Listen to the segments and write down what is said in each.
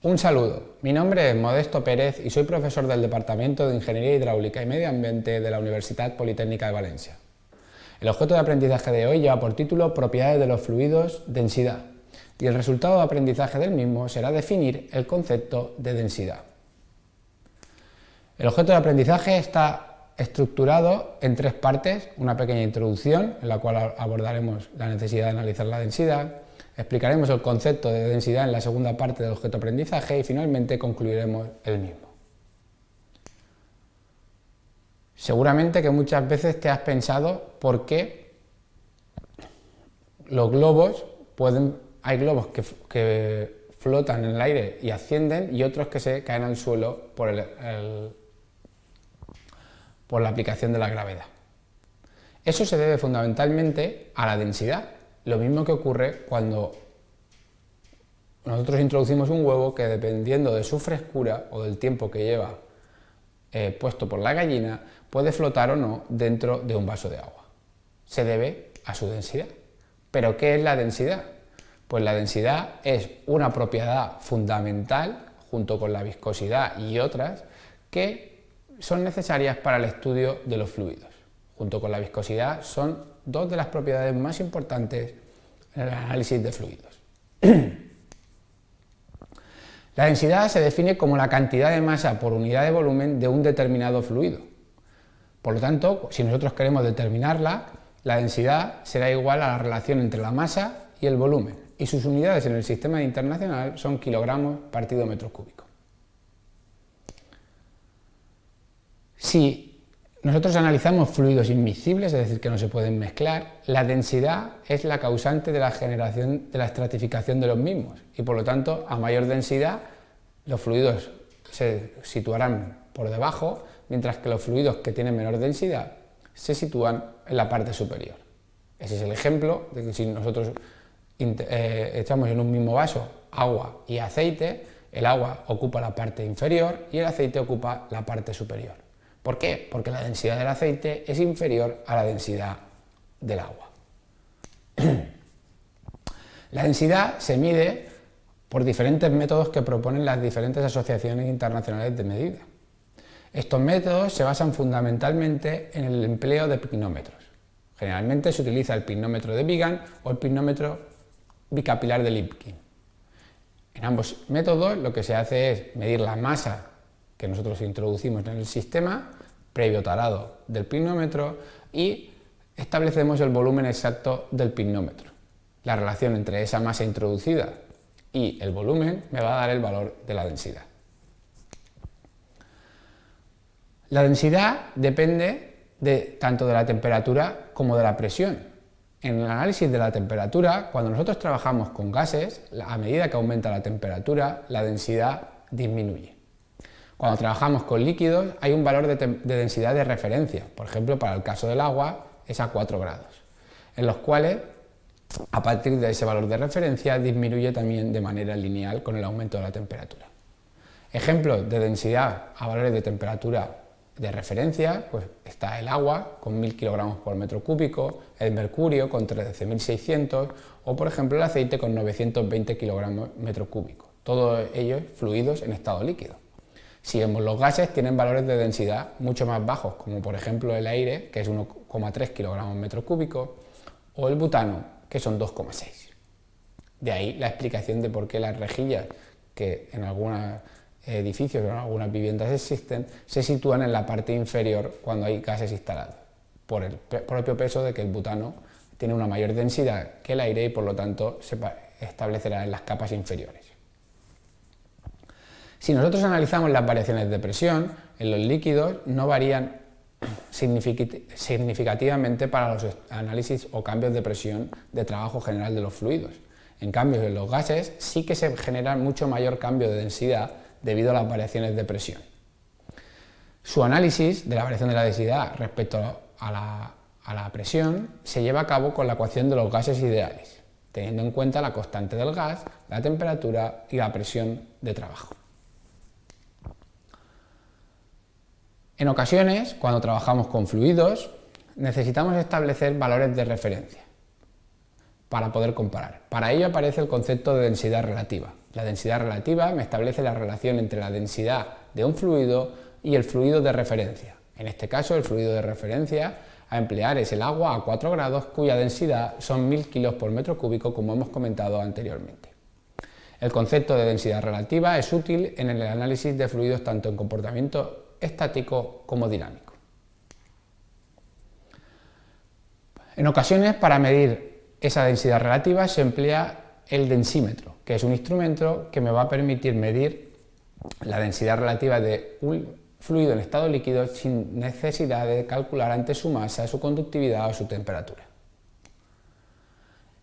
Un saludo, mi nombre es Modesto Pérez y soy profesor del Departamento de Ingeniería Hidráulica y Medio Ambiente de la Universidad Politécnica de Valencia. El objeto de aprendizaje de hoy lleva por título Propiedades de los fluidos, densidad, y el resultado de aprendizaje del mismo será definir el concepto de densidad. El objeto de aprendizaje está estructurado en tres partes: una pequeña introducción, en la cual abordaremos la necesidad de analizar la densidad, explicaremos el concepto de densidad en la segunda parte del objeto de aprendizaje y finalmente concluiremos el mismo. Seguramente que muchas veces te has pensado por qué los globos hay globos que flotan en el aire y ascienden y otros que se caen al suelo por la aplicación de la gravedad. Eso se debe fundamentalmente a la densidad. Lo mismo que ocurre cuando nosotros introducimos un huevo que, dependiendo de su frescura o del tiempo que lleva puesto por la gallina, puede flotar o no dentro de un vaso de agua. Se debe a su densidad. ¿Pero qué es la densidad? Pues la densidad es una propiedad fundamental, junto con la viscosidad y otras, que son necesarias para el estudio de los fluidos. Junto con la viscosidad son dos de las propiedades más importantes en el análisis de fluidos. La densidad se define como la cantidad de masa por unidad de volumen de un determinado fluido. Por lo tanto, si nosotros queremos determinarla, la densidad será igual a la relación entre la masa y el volumen, y sus unidades en el sistema internacional son kilogramos partido metro cúbico. Si nosotros analizamos fluidos inmiscibles, es decir, que no se pueden mezclar, la densidad es la causante de la generación de la estratificación de los mismos y, por lo tanto, a mayor densidad los fluidos se situarán por debajo, mientras que los fluidos que tienen menor densidad se sitúan en la parte superior. Ese es el ejemplo de que si nosotros echamos en un mismo vaso agua y aceite, el agua ocupa la parte inferior y el aceite ocupa la parte superior. ¿Por qué? Porque la densidad del aceite es inferior a la densidad del agua. La densidad se mide por diferentes métodos que proponen las diferentes asociaciones internacionales de medida. Estos métodos se basan fundamentalmente en el empleo de pignómetros. Generalmente se utiliza el pignómetro de Vigan o el pignómetro bicapilar de Lipkin. En ambos métodos lo que se hace es medir la masa que nosotros introducimos en el sistema, previo tarado del pignómetro, y establecemos el volumen exacto del pignómetro. La relación entre esa masa introducida y el volumen me va a dar el valor de la densidad. La densidad depende tanto de la temperatura como de la presión. En el análisis de la temperatura, cuando nosotros trabajamos con gases, a medida que aumenta la temperatura, la densidad disminuye. Cuando trabajamos con líquidos hay un valor de densidad de referencia, por ejemplo para el caso del agua es a 4 grados, en los cuales a partir de ese valor de referencia disminuye también de manera lineal con el aumento de la temperatura. Ejemplos de densidad a valores de temperatura de referencia, pues está el agua con 1000 kilogramos por metro cúbico, el mercurio con 13.600 o por ejemplo el aceite con 920 kilogramos metro cúbico, todos ellos fluidos en estado líquido. Si vemos los gases, tienen valores de densidad mucho más bajos, como por ejemplo el aire, que es 1,3 kilogramos metro cúbico, o el butano, que son 2,6. De ahí la explicación de por qué las rejillas, que en algunos edificios o en algunas viviendas existen, se sitúan en la parte inferior cuando hay gases instalados, por el propio peso de que el butano tiene una mayor densidad que el aire y por lo tanto se establecerá en las capas inferiores. Si nosotros analizamos las variaciones de presión, en los líquidos no varían significativamente para los análisis o cambios de presión de trabajo general de los fluidos. En cambio, en los gases sí que se genera mucho mayor cambio de densidad debido a las variaciones de presión. Su análisis de la variación de la densidad respecto a la presión se lleva a cabo con la ecuación de los gases ideales, teniendo en cuenta la constante del gas, la temperatura y la presión de trabajo. En ocasiones, cuando trabajamos con fluidos, necesitamos establecer valores de referencia para poder comparar. Para ello aparece el concepto de densidad relativa, La densidad relativa me establece la relación entre la densidad de un fluido y el fluido de referencia. En este caso, el fluido de referencia a emplear es el agua a 4 grados, cuya densidad son 1000 kilos por metro cúbico, como hemos comentado anteriormente. El concepto de densidad relativa es útil en el análisis de fluidos tanto en comportamiento estático como dinámico. En ocasiones, para medir esa densidad relativa se emplea el densímetro, que es un instrumento que me va a permitir medir la densidad relativa de un fluido en estado líquido sin necesidad de calcular antes su masa, su conductividad o su temperatura.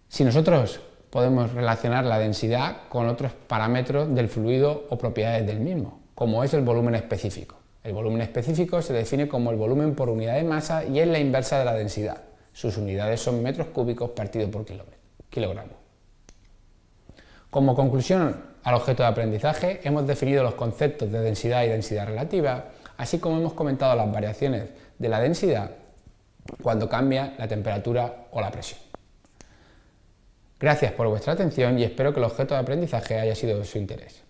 Si nosotros podemos relacionar la densidad con otros parámetros del fluido o propiedades del mismo, como es el volumen específico. El volumen específico se define como el volumen por unidad de masa y es la inversa de la densidad. Sus unidades son metros cúbicos partido por kilogramo. Como conclusión al objeto de aprendizaje, hemos definido los conceptos de densidad y densidad relativa, así como hemos comentado las variaciones de la densidad cuando cambia la temperatura o la presión. Gracias por vuestra atención y espero que el objeto de aprendizaje haya sido de su interés.